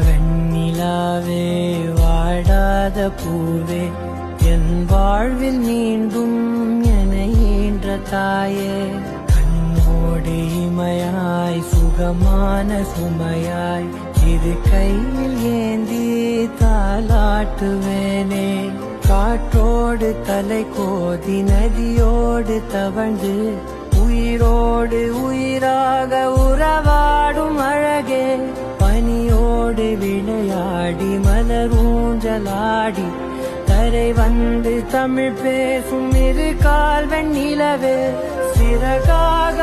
வெண்ணிலாவே வாடாத பூவே என் வாழ்வில் மீண்டும் என ஈன்ற தாயே கண்ணோடு இமையாய் சுகமான சுமையாய் இரு கையில் ஏந்தி தாலாட்டுவேனே காற்றோடு தலை கோதி நதியோடு தவழ்ந்து உயிரோடு உயிராக உறவாடும் அழகே பனியோடு விளையாடி மலரூஞ்சலாடி தரை வந்து தமிழ் பேசும் இரு கால் வெண்ணிலவே சிறகாக